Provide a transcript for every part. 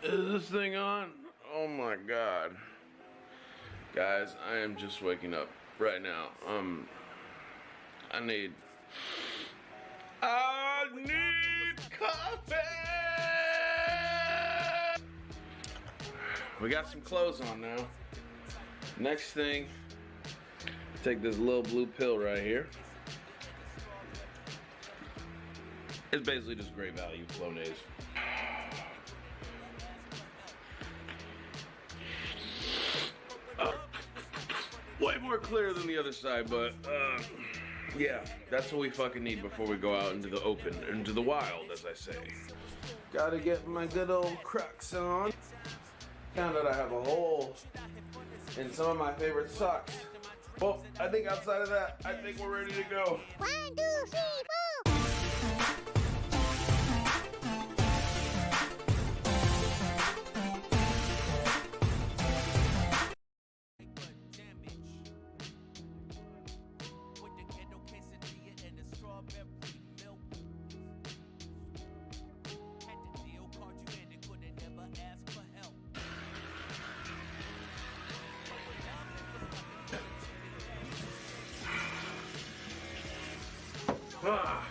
Is this thing on? Oh my god. Guys, I am just waking up right now. I need coffee! We got some clothes on now. Next thing, take this little blue pill right here. It's basically just great value Flonase. Way more clear than the other side, but yeah, that's what we fucking need before we go out into the open, into the wild, as I say. Gotta get my good old Crocs on. Found out I have a hole in some of my favorite socks. Well, I think outside of that, I think we're ready to go. 1, 2, 3, 4.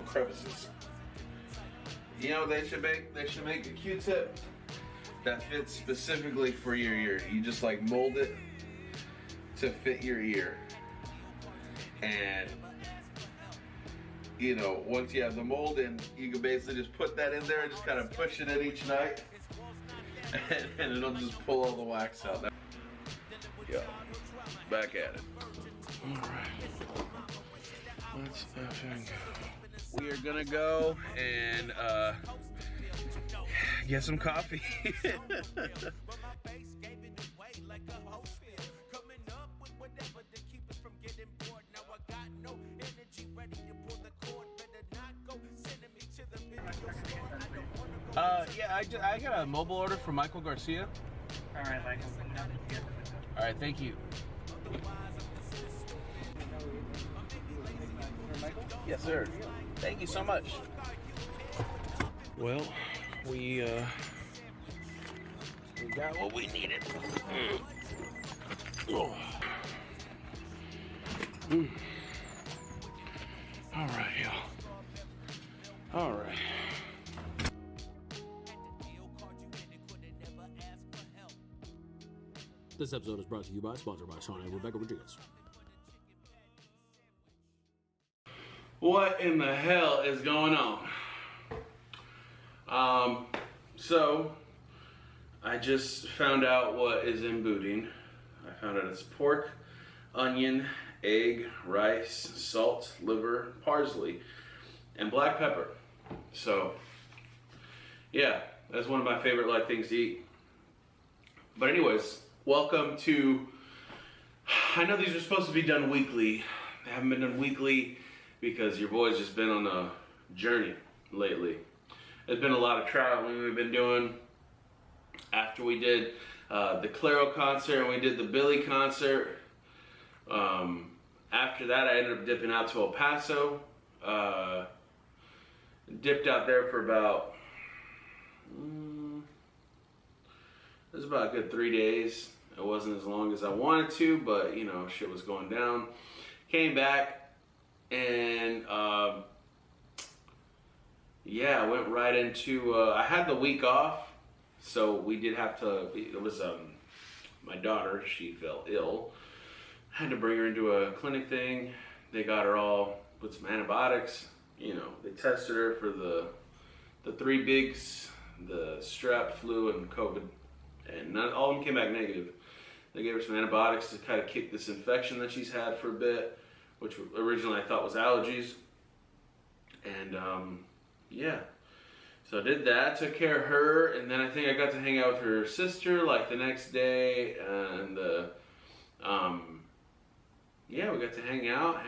Crevices. You know they should make a Q-tip that fits specifically for your ear. You just like mold it to fit your ear, and you know, once you have the mold in, you can basically just put that in there and just kind of push it in each night, and it'll just pull all the wax out. Yo, back at it. All right, let's effing go. We are gonna go and get some coffee. Yeah, I got a mobile order from Michael Garcia. All right, Michael. All right, thank you. Yes, sir. Thank you so much. Well, we got what we needed. Oh. All right, y'all. All right. This episode is brought to you by, sponsored by Sean and Rebecca Rodriguez. What in the hell is going on? So I just found out what is in boudin. I found out it's pork, onion, egg, rice, salt, liver, parsley, and black pepper. So yeah, that's one of my favorite things to eat. But anyways, welcome to, I know these are supposed to be done weekly. They haven't been done weekly because your boy's just been on a journey lately. There's been a lot of traveling we've been doing. After we did the Claro concert and we did the Billy concert, after that I ended up dipping out to El Paso. Dipped out there for about, it was about a good 3 days. It wasn't as long as I wanted to, but you know, shit was going down. Came back and yeah, I went right into, I had the week off, so we did have to, it was my daughter, she fell ill. I had to bring her into a clinic thing. They got her all, put some antibiotics, you know, they tested her for the three bigs, the strep, flu, and COVID, and all of them came back negative. They gave her some antibiotics to kind of kick this infection that she's had for a bit, which originally I thought was allergies. And yeah, so I did that, took care of her, and then I think I got to hang out with her sister like the next day, and yeah, we got to hang out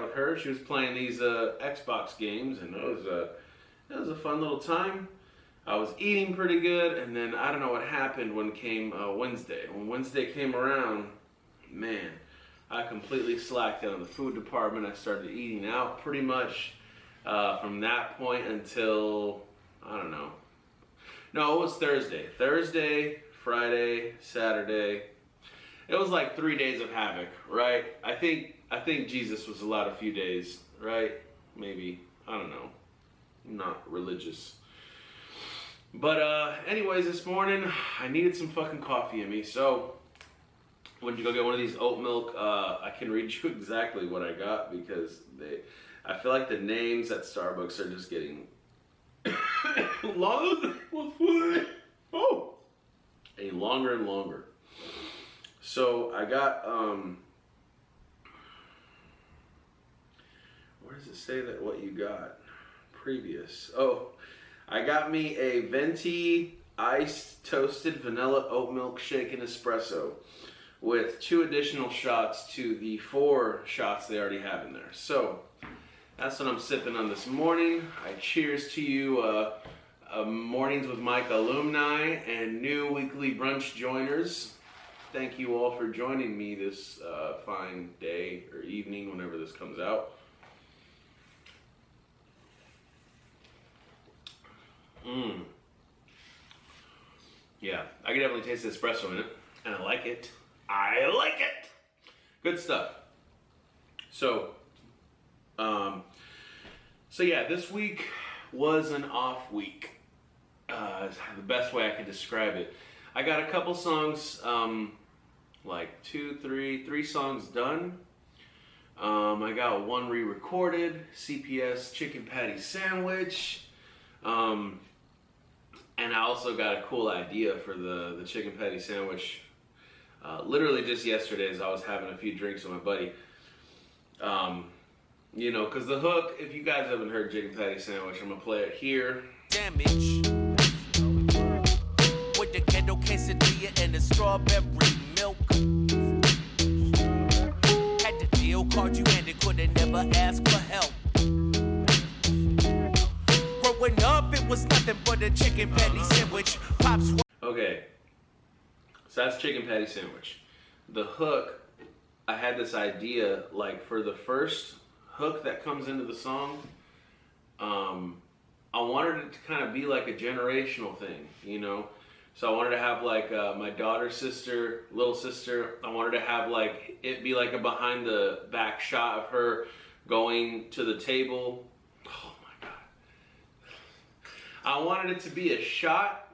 with her. She was playing these Xbox games, and it was a fun little time. I was eating pretty good, and then I don't know what happened when came Wednesday. When Wednesday came around, man, I completely slacked out in the food department. I started eating out pretty much from that point until, I don't know, No, it was Thursday. Thursday, Friday, Saturday. It was like 3 days of havoc, right? I think Jesus was allowed a few days, right? Maybe. I don't know. I'm not religious. But anyways, this morning I needed some fucking coffee in me, so went to go get one of these oat milk. I can read you exactly what I got because I feel like the names at Starbucks are just getting longer and longer. So I got where does it say that what you got previous? Oh, I got me a venti iced toasted vanilla oat milk shaken espresso with 2 additional shots to the 4 shots they already have in there. So that's what I'm sipping on this morning. I cheers to you, Mornings with Mike alumni and new weekly brunch joiners. Thank you all for joining me this fine day or evening whenever this comes out. Yeah, I can definitely taste the espresso in it, and I like it. I like it. Good stuff. So yeah, this week was an off week. The best way I could describe it. I got a couple songs, like 3 songs done. I got 1 re-recorded, CPS chicken patty sandwich. And I also got a cool idea for the chicken patty sandwich. Literally just yesterday as I was having a few drinks with my buddy. You know, because the hook, if you guys haven't heard chicken patty sandwich, I'm going to play it here. Damage. With the ghetto quesadilla and the strawberry milk. Had the deal, called you and it couldn't never ask for help. Growing up, it was nothing but a chicken patty sandwich. Pops. Okay, so that's chicken patty sandwich. The hook, I had this idea, like for the first hook that comes into the song, I wanted it to kind of be like a generational thing, you know? So I wanted to have like my daughter's sister, little sister, I wanted to have like, it be like a behind the back shot of her going to the table. Oh my God. I wanted it to be a shot,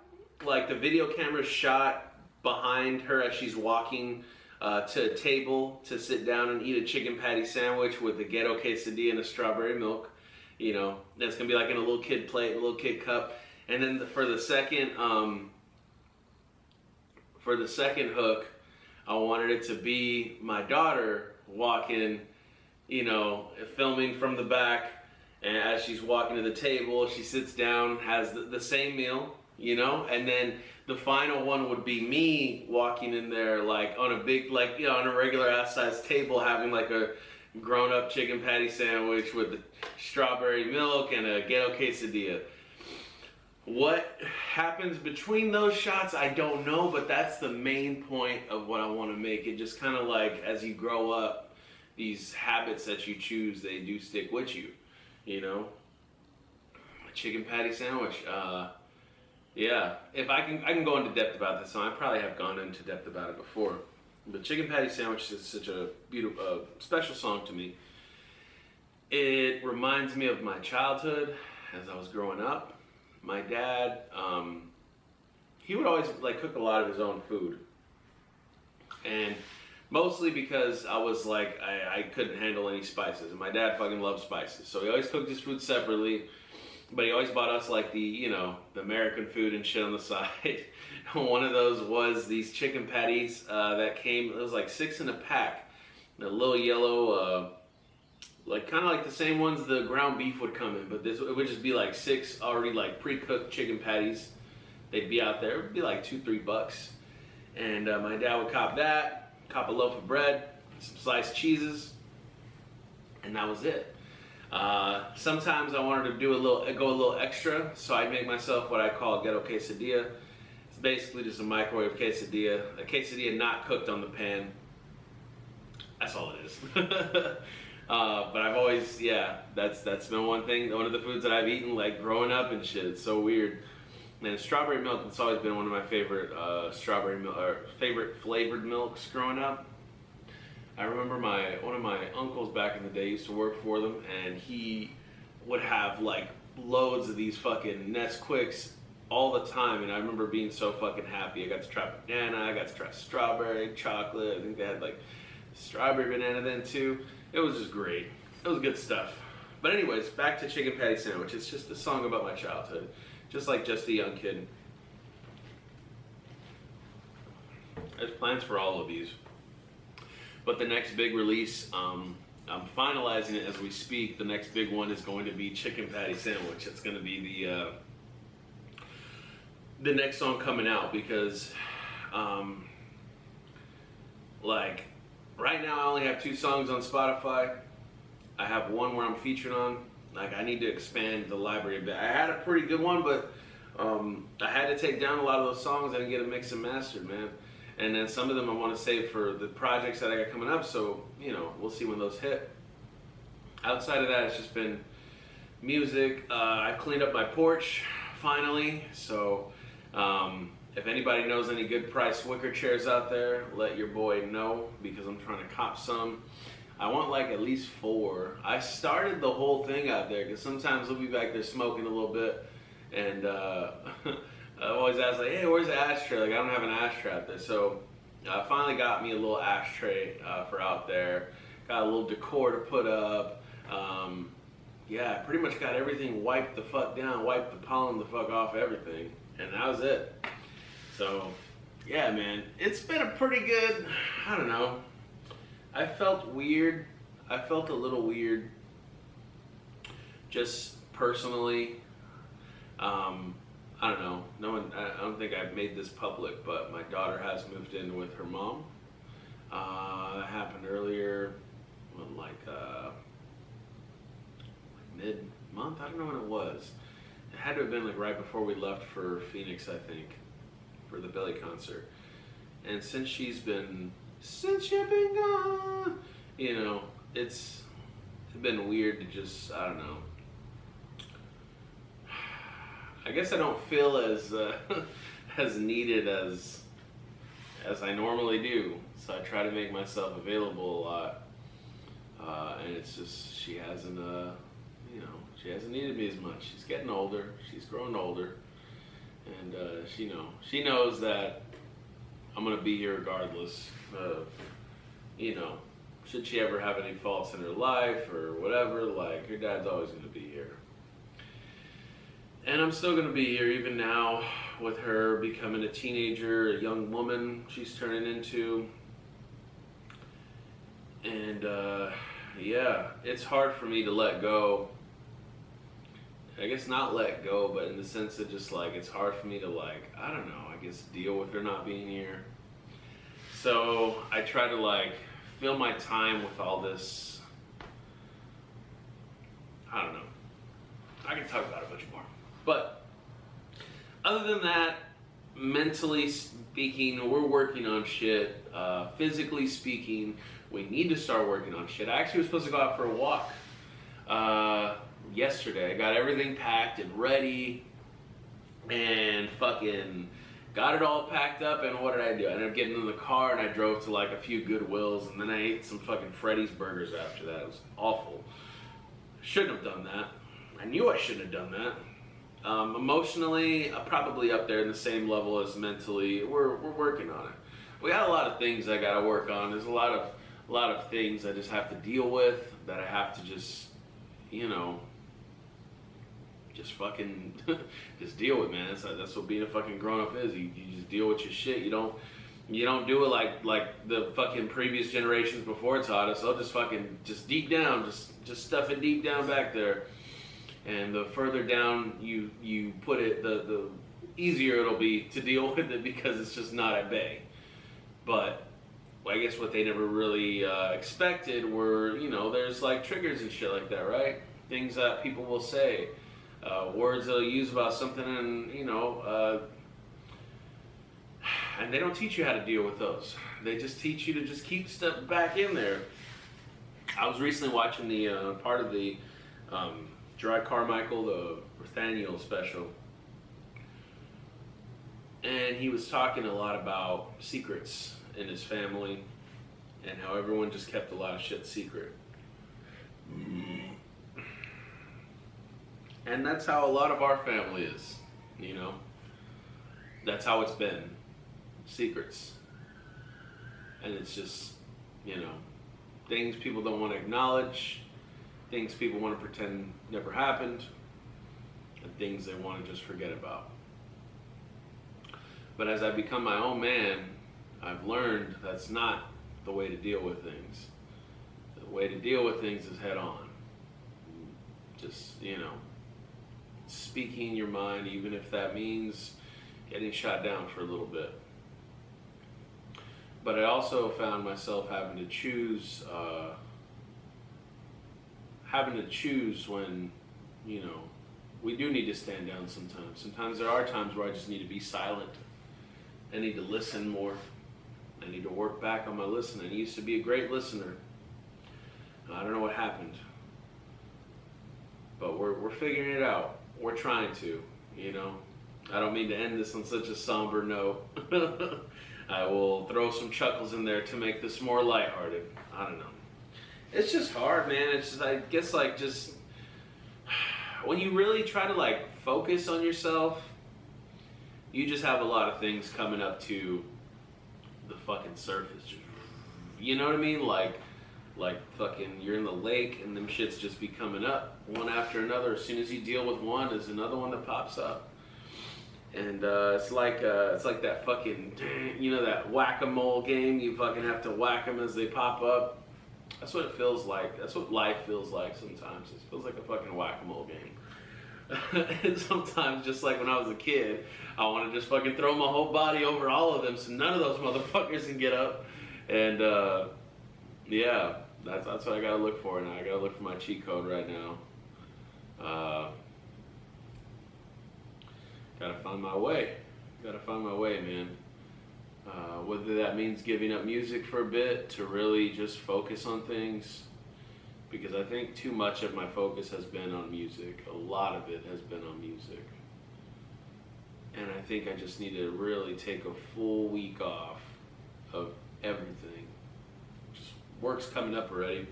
like the video camera shot behind her as she's walking to a table to sit down and eat a chicken patty sandwich with a ghetto quesadilla and a strawberry milk. You know, that's gonna be like in a little kid plate, a little kid cup. And then for the second hook, I wanted it to be my daughter walking, you know, filming from the back. And as she's walking to the table, she sits down, has the same meal, you know, and then the final one would be me walking in there like on a big, like, you know, on a regular ass size table having like a grown-up chicken patty sandwich with the strawberry milk and a ghetto quesadilla. What happens between those shots, I don't know, but that's the main point of what I want to make. It just kind of like, as you grow up, these habits that you choose, they do stick with you, you know? A chicken patty sandwich, yeah. If I can go into depth about this, so I probably have gone into depth about it before. But chicken patty sandwich is such a beautiful, special song to me. It reminds me of my childhood as I was growing up. My dad, he would always like cook a lot of his own food, and mostly because I was like I couldn't handle any spices, and my dad fucking loved spices, so he always cooked his food separately. But he always bought us like the, you know, the American food and shit on the side. One of those was these chicken patties that came, it was like 6 in a pack. The little yellow, like kind of like the same ones the ground beef would come in, but this it would just be like 6 already like pre-cooked chicken patties. They'd be out there, it would be like $2-3. And my dad would cop that, cop a loaf of bread, some sliced cheeses, and that was it. Sometimes I wanted to go a little extra, so I'd make myself what I call a ghetto quesadilla. It's basically just a microwave quesadilla, a quesadilla not cooked on the pan. That's all it is. But I've always, yeah, that's been one thing, one of the foods that I've eaten like growing up and shit. It's so weird. And strawberry milk, it's always been one of my favorite strawberry milk, or favorite flavored milks growing up. I remember one of my uncles back in the day used to work for them, and he would have like loads of these fucking Nesquiks all the time, and I remember being so fucking happy. I got to try banana, I got to try strawberry, chocolate. I think they had like strawberry banana then too. It was just great. It was good stuff. But anyways, back to chicken patty sandwich. It's just a song about my childhood, just like Just a Young Kid. There's plans for all of these. But the next big release, I'm finalizing it as we speak. The next big one is going to be chicken patty sandwich. It's going to be the next song coming out because, like, right now I only have 2 songs on Spotify. I have one where I'm featured on. Like, I need to expand the library a bit. I had a pretty good one, but I had to take down a lot of those songs and get a mix and mastered, man. And then some of them I want to save for the projects that I got coming up, so, you know, we'll see when those hit. Outside of that, it's just been music. I cleaned up my porch, finally, so if anybody knows any good price wicker chairs out there, let your boy know, because I'm trying to cop some. I want like at least 4. I started the whole thing out there, because sometimes we'll be back there smoking a little bit, and I always ask like, hey, where's the ashtray? Like, I don't have an ashtray out there. So I finally got me a little ashtray for out there. Got a little decor to put up. Yeah, I pretty much got everything wiped the fuck down, wiped the pollen the fuck off everything, and that was it. So yeah, man, it's been a pretty good, I don't know. I felt weird. I felt a little weird just personally. I don't know. I don't think I've made this public, but my daughter has moved in with her mom. That happened earlier, like mid-month. I don't know when it was. It had to have been like right before we left for Phoenix, I think, for the Billy concert. And since you've been gone, you know, it's been weird to just, I don't know. I guess I don't feel as as needed as I normally do, so I try to make myself available a lot. And it's just she hasn't needed me as much. She's getting older. She's growing older, and she knows that I'm gonna be here regardless of, you know, should she ever have any faults in her life or whatever. Like, her dad's always gonna be here. And I'm still going to be here even now with her becoming a teenager, a young woman she's turning into. And yeah, it's hard for me to let go. I guess not let go, but in the sense of just like, it's hard for me to like, I don't know, I guess deal with her not being here. So I try to like fill my time with all this. I don't know. I can talk about it much more. But other than that, mentally speaking, we're working on shit. Physically speaking, we need to start working on shit. I actually was supposed to go out for a walk yesterday. I got everything packed and ready and fucking got it all packed up, and what did I do? I ended up getting in the car and I drove to like a few Goodwills, and then I ate some fucking Freddy's burgers after that. It was awful. Shouldn't have done that. I knew I shouldn't have done that. Emotionally, probably up there in the same level as mentally. We're working on it. We got a lot of things I gotta work on. There's a lot of things I just have to deal with, that I have to just, you know, just fucking just deal with, man. That's what being a fucking grown up is. You just deal with your shit. You don't do it like the fucking previous generations before taught us. They'll just fucking just deep down, just stuff it deep down back there. And the further down you put it, the easier it'll be to deal with it, because it's just not at bay. But I guess what they never really expected were, you know, there's like triggers and shit like that, right? Things that people will say, words they'll use about something, and, you know, and they don't teach you how to deal with those. They just teach you to just keep stuff back in there. I was recently watching the part of the... Dry Carmichael, the Nathaniel special. and he was talking a lot about secrets in his family and how everyone just kept a lot of shit secret. And that's how a lot of our family is, you know? That's how it's been. Secrets. And it's just, you know, things people don't want to acknowledge, things people want to pretend never happened, and things they want to just forget about. But as I become my own man, I've learned that's not the way to deal with things. The way to deal with things is head on. Just, you know, speaking your mind, even if that means getting shot down for a little bit. But I also found myself having to choose when, you know, we do need to stand down sometimes. Sometimes there are times where I just need to be silent. I need to listen more. I need to work back on my listening. I used to be a great listener. I don't know what happened. But we're figuring it out. We're trying to, you know. I don't mean to end this on such a somber note. I will throw some chuckles in there to make this more lighthearted. I don't know. It's just hard, man. It's just, I guess, like, just when you really try to, like, focus on yourself, you just have a lot of things coming up to the fucking surface. You know what I mean? Like fucking, you're in the lake and them shits just be coming up one after another. As soon as you deal with one, there's another one that pops up. And it's like that fucking, you know, that whack-a-mole game. You fucking have to whack them as they pop up. That's what it feels like. That's what life feels like sometimes. It feels like a fucking whack-a-mole game. And sometimes, just like when I was a kid, I want to just fucking throw my whole body over all of them so none of those motherfuckers can get up. And yeah, that's what I gotta look for now. I gotta look for my cheat code right now. Gotta find my way. Gotta find my way, man. Whether that means giving up music for a bit to really just focus on things, because I think too much of my focus has been on music. A lot of it has been on music. And I think I just need to really take a full week off of everything. Just work's coming up already.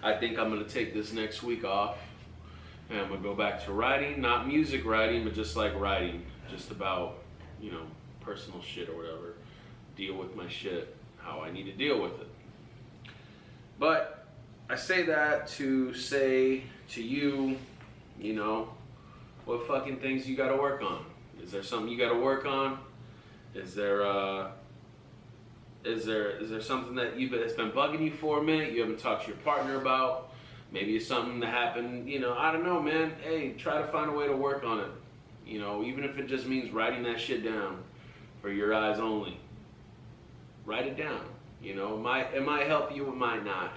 I think I'm gonna take this next week off. And I'm gonna go back to writing, not music writing, but just like writing, just about, you know, personal shit or whatever. Deal with my shit, how I need to deal with it. But I say that to say to you, you know, what fucking things you gotta work on. Is there something you gotta work on? Is there something that's been bugging you for a minute you haven't talked to your partner about? Maybe it's something that happened, you know, I don't know, man. Hey, try to find a way to work on it. You know, even if it just means writing that shit down for your eyes only. Write it down. You know, it might help you, it might not.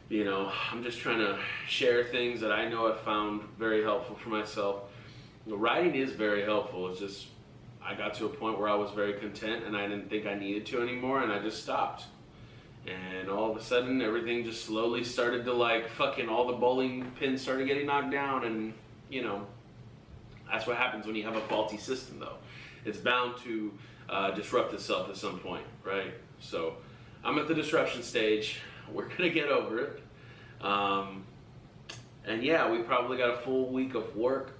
You know, I'm just trying to share things that I know I've found very helpful for myself. You know, writing is very helpful. It's just, I got to a point where I was very content and I didn't think I needed to anymore, and I just stopped. And all of a sudden, everything just slowly started to, like, fucking all the bowling pins started getting knocked down. And, you know, that's what happens when you have a faulty system, though. It's bound to disrupt itself at some point, right? So I'm at the disruption stage. We're going to get over it. And yeah, we probably got a full week of work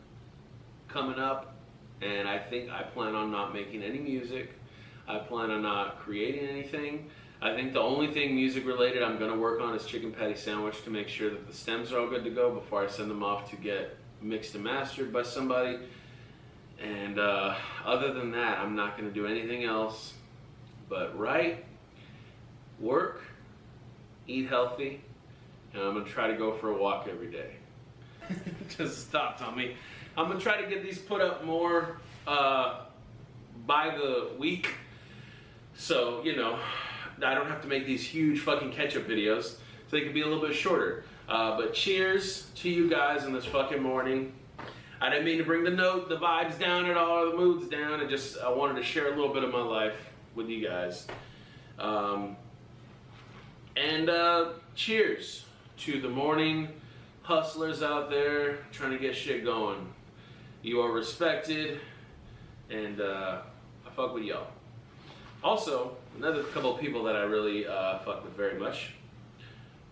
coming up. And I think I plan on not making any music. I plan on not creating anything. I think the only thing music related I'm going to work on is chicken patty sandwich to make sure that the stems are all good to go before I send them off to get mixed and mastered by somebody. And other than that, I'm not going to do anything else but write, work, eat healthy, and I'm going to try to go for a walk every day. Just stop, Tommy. I'm going to try to get these put up more by the week. So, you know, I don't have to make these huge fucking catch-up videos, so they can be a little bit shorter. But cheers to you guys in this fucking morning. I didn't mean to bring the vibes down at all, or the moods down. I wanted to share a little bit of my life with you guys. Cheers to the morning hustlers out there trying to get shit going. You are respected, and I fuck with y'all. Also, another couple of people that I really fuck with very much.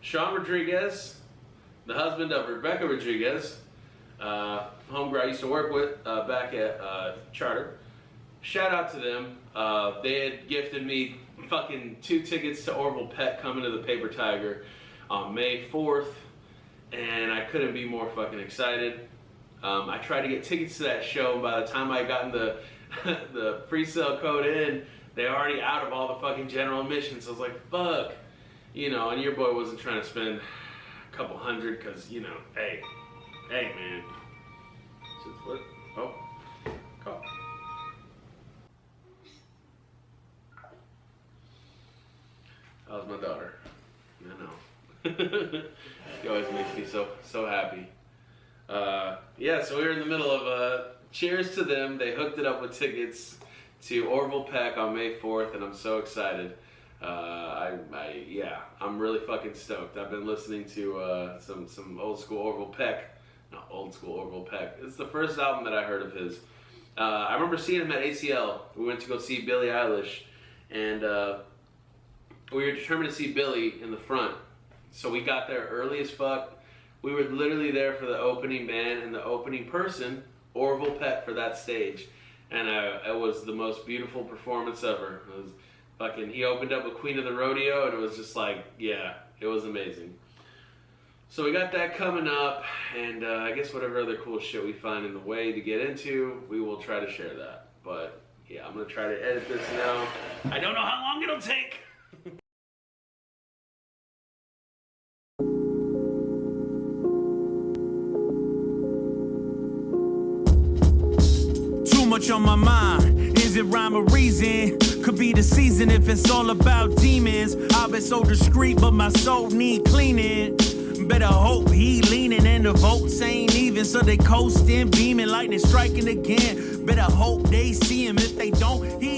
Sean Rodriguez, the husband of Rebecca Rodriguez, homegirl I used to work with back at Charter. Shout out to them. They had gifted me fucking 2 tickets to Orville Peck coming to the Paper Tiger on May 4th, and I couldn't be more fucking excited. I tried to get tickets to that show, and by the time I got the the pre-sale code in, they're already out of all the fucking general admissions. So I was like, fuck. You know, and your boy wasn't trying to spend a couple hundred, because, you know, hey, man. What? Oh, call. That was my daughter. I know. She always makes me so happy. Yeah, so we were in the middle of cheers to them. They hooked it up with tickets to Orville Peck on May 4th, and I'm so excited. I'm really fucking stoked. I've been listening to some old school Orville Peck. Not old school Orville Peck. It's the first album that I heard of his. I remember seeing him at ACL. We went to go see Billie Eilish, and we were determined to see Billie in the front. So we got there early as fuck. We were literally there for the opening band and the opening person, Orville Peck, for that stage. And it was the most beautiful performance ever. It was fucking, he opened up with Queen of the Rodeo, and it was just like, yeah, it was amazing. So we got that coming up, and I guess whatever other cool shit we find in the way to get into, we will try to share that. But yeah, I'm gonna try to edit this now. I don't know how long it'll take. Too much on my mind. Is it rhyme or reason? Could be the season if it's all about demons. I've been so discreet, but my soul need cleaning. Better hope he leaning and the votes ain't even, so they coasting, beaming, lightning striking again. Better hope they see him. If they don't, he